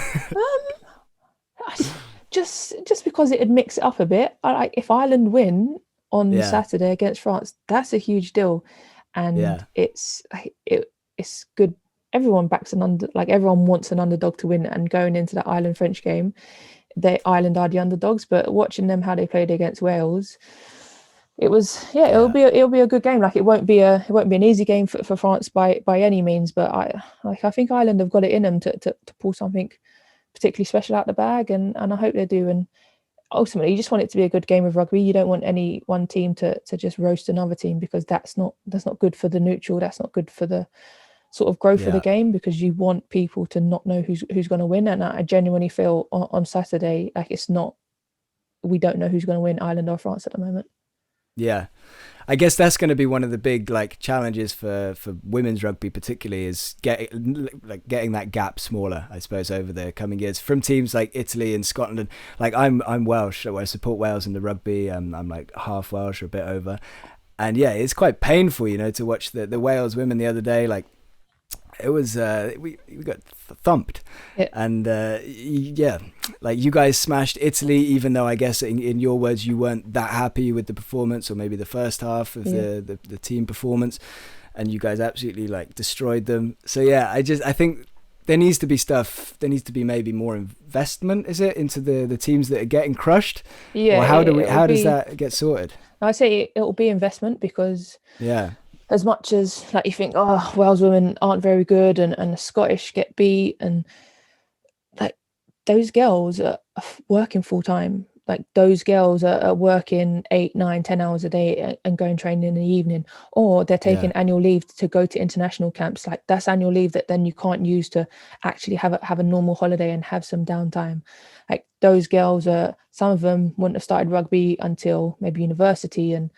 just because it'd mix it up a bit. If Ireland win on Yeah, Saturday against France, that's a huge deal, and yeah, it's good. Everyone backs everyone wants an underdog to win, and going into the Ireland French game, Ireland are the underdogs. But watching them how they played against Wales, it'll yeah, be a good game. Like it won't be an easy game for France by any means. But I think Ireland have got it in them to pull something particularly special out the bag, and I hope they do. And ultimately, you just want it to be a good game of rugby. You don't want any one team to just roast another team, because that's not good for the neutral. That's not good for the sort of growth of the yeah. game, because you want people to not know who's going to win. And I genuinely feel on Saturday, like we don't know who's going to win, Ireland or France at the moment. Yeah. I guess that's going to be one of the big like challenges for women's rugby, particularly, is getting that gap smaller, I suppose, over the coming years from teams like Italy and Scotland. Like I'm Welsh, so I support Wales in the rugby. I'm like half Welsh or a bit over, and yeah, it's quite painful, to watch the Wales women the other day. Like it was we got thumped. Yeah. And yeah, like you guys smashed Italy, even though I guess in your words you weren't that happy with the performance, or maybe the first half of the team performance, and you guys absolutely like destroyed them. So yeah, I think there needs to be maybe more investment, is it, into the teams that are getting crushed? Yeah, Or how does that get sorted? I say it'll be investment, because Yeah, as much as like you think, oh, Wales women aren't very good, and the Scottish get beat, and like those girls are working full time. Like those girls are working 8, 9, 10 hours a day and going training in the evening, or they're taking yeah, annual leave to go to international camps. Like that's annual leave that then you can't use to actually have a normal holiday and have some downtime. Like those girls some of them wouldn't have started rugby until maybe university, and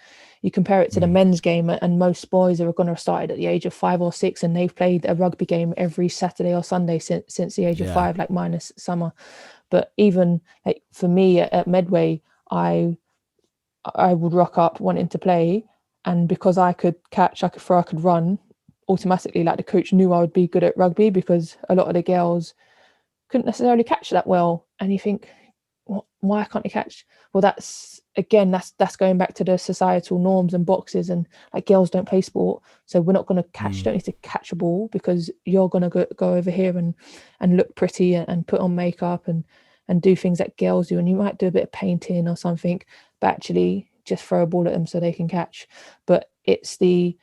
you compare it to the mm, men's game, and most boys are going to have started at the age of 5 or 6, and they've played a rugby game every Saturday or Sunday since the age of yeah, 5, like minus summer. But even like for me at Medway, I would rock up wanting to play, and because I could catch, I could run, automatically like the coach knew I would be good at rugby, because a lot of the girls couldn't necessarily catch that well. And you think, why can't they catch? Well, that's going back to the societal norms and boxes, and like girls don't play sport, so we're not going to catch. mm, Don't need to catch a ball, because you're going to go over here and look pretty and put on makeup and do things that girls do, and you might do a bit of painting or something, but actually just throw a ball at them so they can catch. But it's the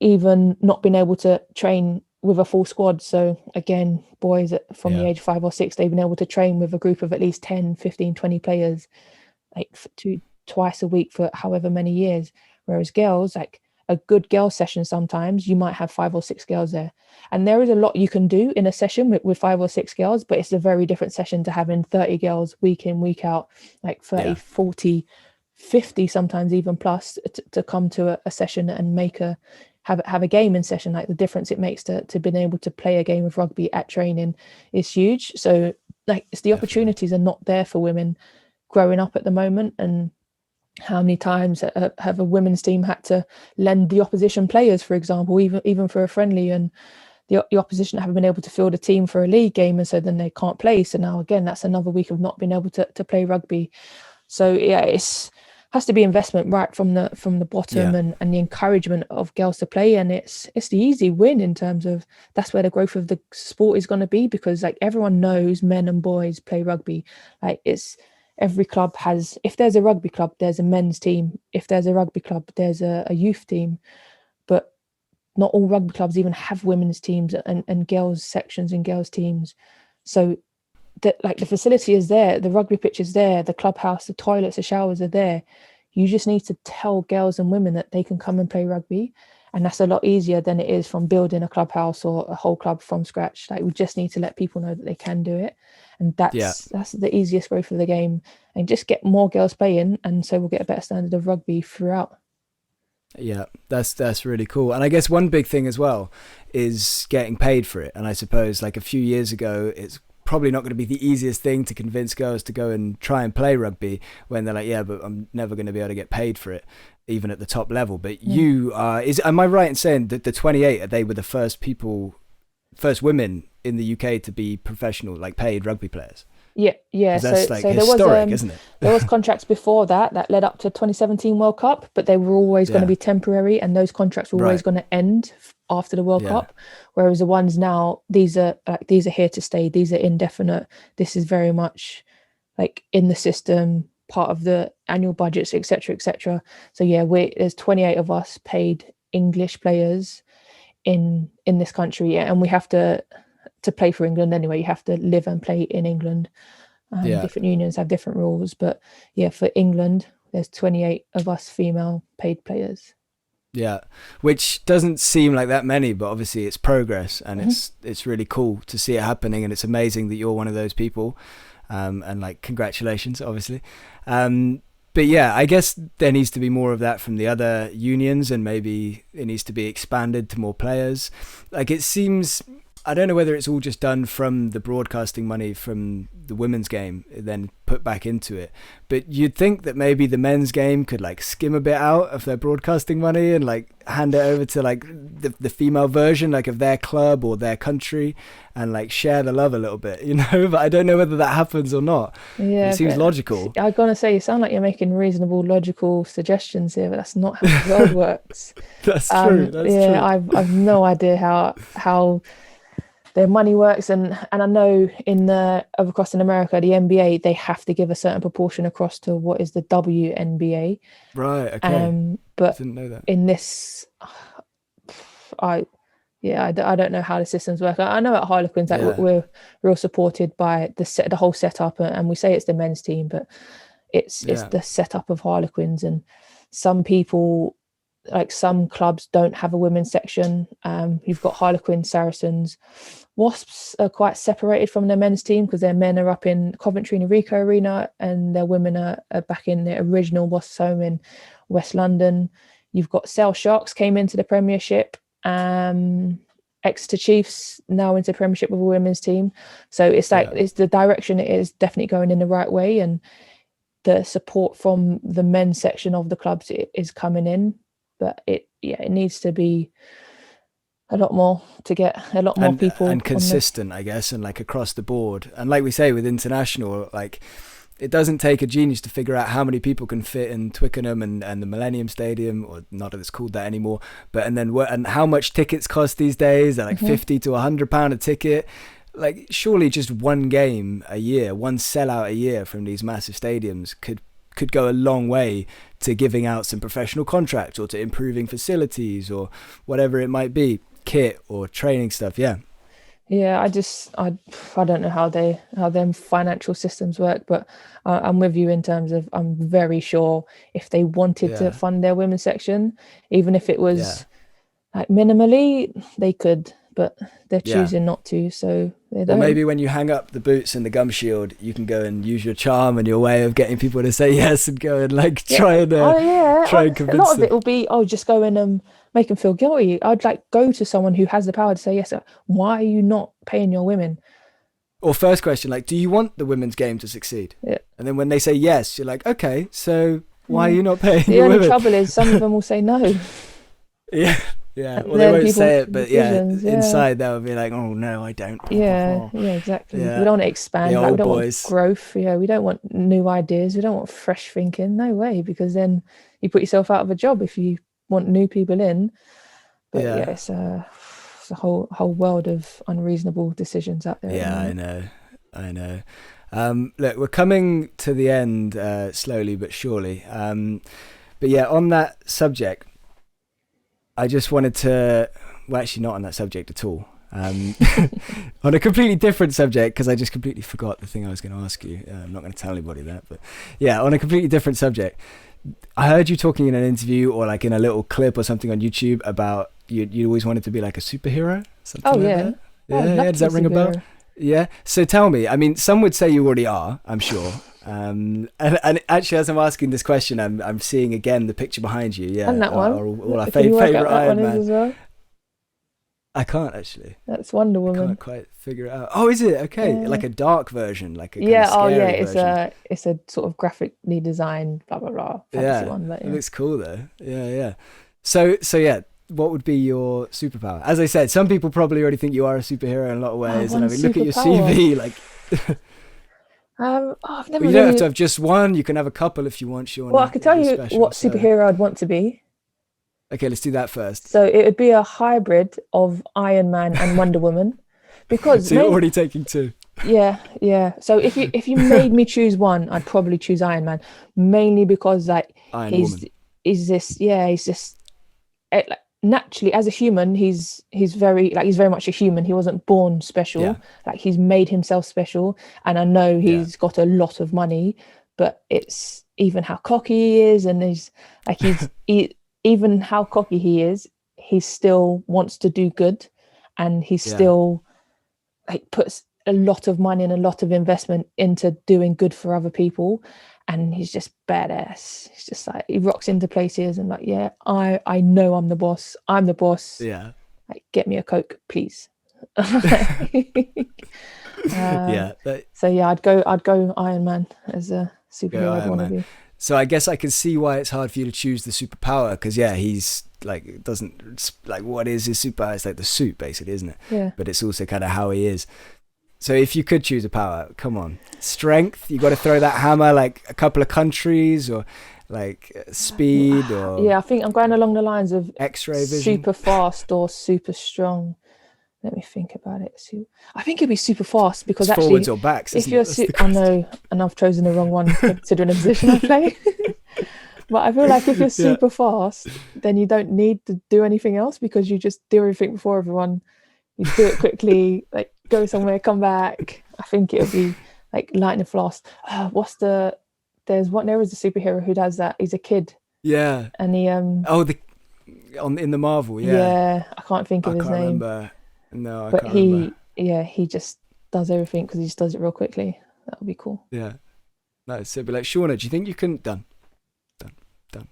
even not being able to train with a full squad. So again, boys from the yeah, age of 5 or 6, they've been able to train with a group of at least 10, 15, 20 players, like twice a week for however many years. Whereas girls, like a good girl session, sometimes you might have 5 or 6 girls there. And there is a lot you can do in a session with 5 or 6 girls, but it's a very different session to having 30 girls week in, week out, like 30, yeah, 40, 50, sometimes even plus, to come to a session and have a gaming session. Like the difference it makes to being able to play a game of rugby at training is huge. So like it's the definitely. opportunities are not there for women growing up at the moment, and How many times have a women's team had to lend the opposition players, for example, even for a friendly, and the opposition haven't been able to field a team for a league game, and so then they can't play. So now again, that's another week of not being able to play rugby. So yeah, it's has to be investment right from the bottom, Yeah. and the encouragement of girls to play, and it's the easy win in terms of that's where the growth of the sport is going to be, because like everyone knows men and boys play rugby. Like it's every club has, if there's a rugby club, there's a men's team. If there's a rugby club, there's a youth team. But not all rugby clubs even have women's teams and girls sections and girls teams. So that, like, the facility is there, the rugby pitch is there, the clubhouse, the toilets, the showers are there. You just need to tell girls and women that they can come and play rugby, and that's a lot easier than it is from building a clubhouse or a whole club from scratch. Like, we just need to let people know that they can do it, and Yeah. that's the easiest growth of the game, and just get more girls playing, and so we'll get a better standard of rugby throughout. Yeah, that's really cool. And I guess one big thing as well is getting paid for it. And I suppose like a few years ago, it's probably not going to be the easiest thing to convince girls to go and try and play rugby when they're like, yeah, but I'm never going to be able to get paid for it, even at the top level. But you are, am I right in saying that the 28, they were the first women in the UK to be professional, like paid rugby players? Yeah. That's like So historic, isn't it? there was contracts before that led up to 2017 World Cup, but they were always going to Yeah. be temporary, and those contracts were always Right. going to end after the World Yeah. Cup. Whereas the ones now, these are here to stay. These are indefinite. This is very much like in the system, part of the annual budgets, etc., etc. So yeah, there's 28 of us paid English players in this country, yeah, and we have to play for England anyway. You have to live and play in England. Yeah. Different unions have different rules, but yeah, for England, there's 28 of us female paid players. Yeah, which doesn't seem like that many, but obviously it's progress, and it's really cool to see it happening, and it's amazing that you're one of those people, and like congratulations, obviously. But yeah, I guess there needs to be more of that from the other unions, and maybe it needs to be expanded to more players. Like, it seems, I don't know whether it's all just done from the broadcasting money from the women's game, then put back into it. But you'd think that maybe the men's game could like skim a bit out of their broadcasting money and like hand it over to like the female version, like of their club or their country, and like share the love a little bit, you know? But I don't know whether that happens or not. Yeah, it seems logical. I'm gonna say, you sound like you're making reasonable, logical suggestions here, but that's not how the world works. That's true. That's true. I've no idea how their money works, and I know across in America, the NBA, they have to give a certain proportion across to what is the WNBA. Right. Okay. But Didn't know that. in this, I don't know how the systems work. I know at Harlequins that we're real supported by the whole setup, and we say it's the men's team, but it's the setup of Harlequins, and some people, like some clubs, don't have a women's section. You've got Harlequins, Saracens. Wasps are quite separated from their men's team because their men are up in Coventry and Rico Arena, and their women are back in their original Wasps home in West London. You've got Sale Sharks came into the Premiership. Exeter Chiefs now into the Premiership with a women's team. So it's like it's the direction, it is definitely going in the right way, and the support from the men's section of the clubs is coming in. But it needs to be a lot more to get a lot more people, and consistent, I guess, and like across the board. And like we say with international, like it doesn't take a genius to figure out how many people can fit in Twickenham and the Millennium Stadium, or not that it's called that anymore, but and how much tickets cost these days. They're like £50 to £100 a ticket. Like, surely just one game a year, one sellout a year from these massive stadiums could go a long way to giving out some professional contracts, or to improving facilities, or whatever it might be, kit or training stuff. I don't know how them financial systems work, but I'm with you in terms of, I'm very sure if they wanted to fund their women's section, even if it was like minimally, they could, but they're choosing not to, so they don't. Or maybe when you hang up the boots and the gum shield, you can go and use your charm and your way of getting people to say yes, and go and like try and convince them. A lot of it will be, just go and make them feel guilty. I'd like go to someone who has the power to say yes. Why are you not paying your women? Or first question, like, do you want the women's game to succeed? Yeah. And then when they say yes, you're like, okay, so Why are you not paying The the only women? trouble is some of them will say no. Yeah, yeah. And Well, they then won't people say make it, but yeah, decisions. Yeah. inside they'll be like, "Oh no, I don't." Yeah, yeah, exactly. We Yeah, don't want to the expand, like we old don't want boys. growth. Yeah, we don't want new ideas. We don't want fresh thinking. No way, because then you put yourself out of a job if you want new people in. But yeah, Yeah, it's a whole world of unreasonable decisions out there at the yeah. I moment. know, I know. Look, we're coming to the end slowly but surely. But yeah, on that subject, I just wanted to. Well, actually, not on that subject at all. On a completely different subject, because I just completely forgot the thing I was going to ask you. I'm not going to tell anybody that, but yeah, on a completely different subject. I heard you talking in an interview or like in a little clip or something on YouTube about you always wanted to be like a superhero, something Oh like yeah, that. oh, I'd Yeah, love yeah. to Does be a that ring a bell? superhero. Yeah. So tell me. I mean, some would say you already are. I'm sure. And actually, as I'm asking this question, I'm seeing again the picture behind you. And Yeah, that one. all our Can you work out favorite that one Iron is Man. as well? I can't actually. That's Wonder I can't Woman. quite figure it out. Oh, is it? Okay, Yeah. like a dark version, like a kind of Yeah, oh yeah, scary version. it's a sort of graphically designed blah blah blah fantasy Yeah, one, but it yeah. looks cool though. Yeah, yeah. So yeah, what would be your superpower? As I said, some people probably already think you are a superhero in a lot of Oh, ways. And I one mean, look at your superpower. CV. Like, Oh, I've well, never you don't have to really. have just one. You can have a couple if you want, Well, I Shauna, could if tell you're you special. what So superhero I'd want to be. okay, let's do that first. So it would be a hybrid of Iron Man and Wonder Woman, because So you're main. already taking two. Yeah, yeah. So if you made me choose one, I'd probably choose Iron Man, mainly because like Iron he's Woman. he's just like, naturally as a human he's very much a human. He wasn't born Yeah, special, like he's made himself special. And I know yeah, he's got a lot of money, but it's even how cocky he is, and even how cocky he is, he still wants to do good, and he yeah, still like puts a lot of money and a lot of investment into doing good for other people. And he's just badass. He's just like he rocks into places and like, yeah, I know I'm the boss. yeah, Like, get me a Coke, please. uh, yeah. That, so yeah, I'd go Iron Man as a go superhero I'd Iron want to Man. be. So I guess I can see why it's hard for you to choose the superpower because yeah, he's like doesn't like what is his superpower? It's like the suit basically, isn't it? Yeah. But it's also kind of how he is. So if you could choose a power, come on, strength. You got to throw that hammer like a couple of countries or like speed or Yeah, I think I'm going along the lines of X-ray vision. super fast or super strong. Let me think about it. I think it'd be super fast, because It's forwards actually, or backs, if isn't it? you're, That's the I question. know, and I've chosen the wrong one considering the position I play. But I feel like if you're Yeah, super fast, then you don't need to do anything else, because you just do everything before everyone. You do it quickly, like go somewhere, come back. I think it would be like lightning fast. There is a superhero who does that. He's a kid, yeah. and he Oh, the on in the Marvel, yeah. yeah, I can't think of I his can't name, remember. No, I but can't remember. he just does everything because he just does it real quickly. That would be cool. Yeah. No, so it'd be like, Shauna, do you think you can? Done, done, done.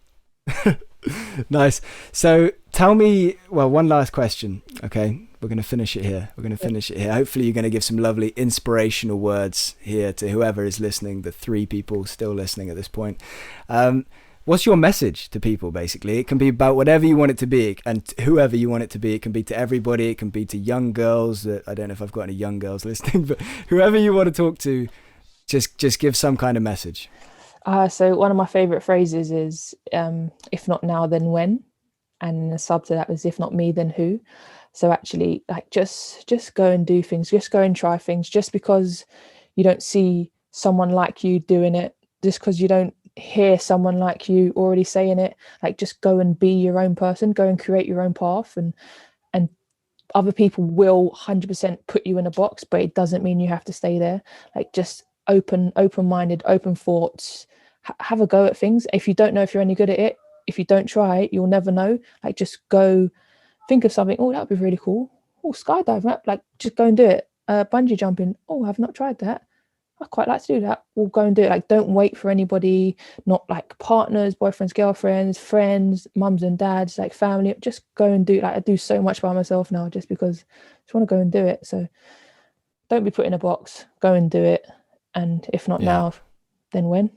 Nice. So tell me, well, one last question. Okay, we're going to finish it here. We're going to finish it here. Hopefully, you're going to give some lovely inspirational words here to whoever is listening, the three people still listening at this point. What's your message to people, basically? It can be about whatever you want it to be and whoever you want it to be. It can be to everybody. It can be to young girls. I don't know if I've got any young girls listening, but whoever you want to talk to, just give some kind of message. So one of my favorite phrases is, if not now, then when? And the sub to that was, if not me, then who? So actually, like, just go and do things, just go and try things. Just because you don't see someone like you doing it, just because you don't hear someone like you already saying it, like, just go and be your own person, go and create your own path. And other people will 100% put you in a box, but it doesn't mean you have to stay there. Like, just open-minded, open thoughts, have a go at things. If you don't know if you're any good at it, if you don't try it, you'll never know. Like, just go, think of something. Oh, that would be really cool. Oh, skydiving, like, just go and do it. Bungee jumping. Oh, I've not tried that. I quite like to do that. We'll go and do it. Like, don't wait for anybody, not like partners, boyfriends, girlfriends, friends, mums and dads, like family. Just go and do it. Like, I do so much by myself now just because I just want to go and do it. So don't be put in a box. Go and do it. And if not Yeah. now, then when?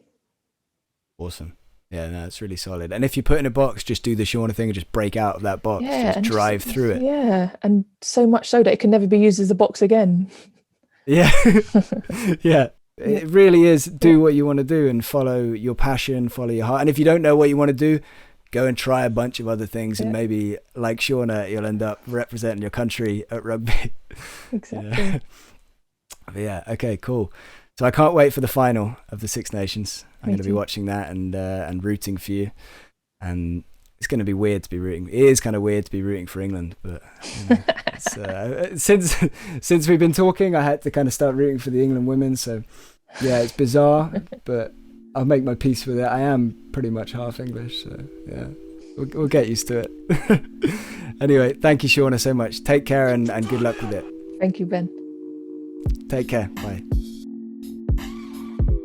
Awesome. Yeah, no, it's really solid. And if you put in a box, just do the Shaunagh thing and just break out of that box. Yeah, just drive through it. Yeah, and so much so that it can never be used as a box again. Yeah. Yeah. It really is. Do what you want to do and follow your passion, follow your heart. And if you don't know what you want to do, go and try a bunch of other things, and maybe, like Shaunagh, you'll end up representing your country at rugby. Exactly. Yeah. Okay, cool. So I can't wait for the final of the Six Nations. I'm going to be watching that and rooting for you. And it's going to be weird to be rooting. It is kind of weird to be rooting for England, but since we've been talking, I had to kind of start rooting for the England women. So yeah, it's bizarre, but I'll make my peace with it. I am pretty much half English, so yeah, we'll get used to it. Anyway, thank you, Shaunagh, so much. Take care and good luck with it. Thank you, Ben. Take care. Bye.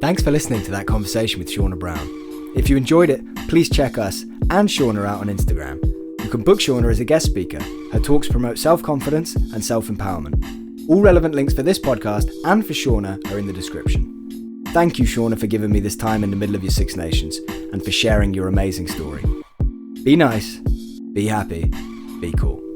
Thanks for listening to that conversation with Shaunagh Brown. If you enjoyed it, please check us and Shaunagh out on Instagram. You can book Shaunagh as a guest speaker. Her talks promote self-confidence and self-empowerment. All relevant links for this podcast and for Shaunagh are in the description. Thank you, Shaunagh, for giving me this time in the middle of your Six Nations and for sharing your amazing story. Be nice, be happy, be cool.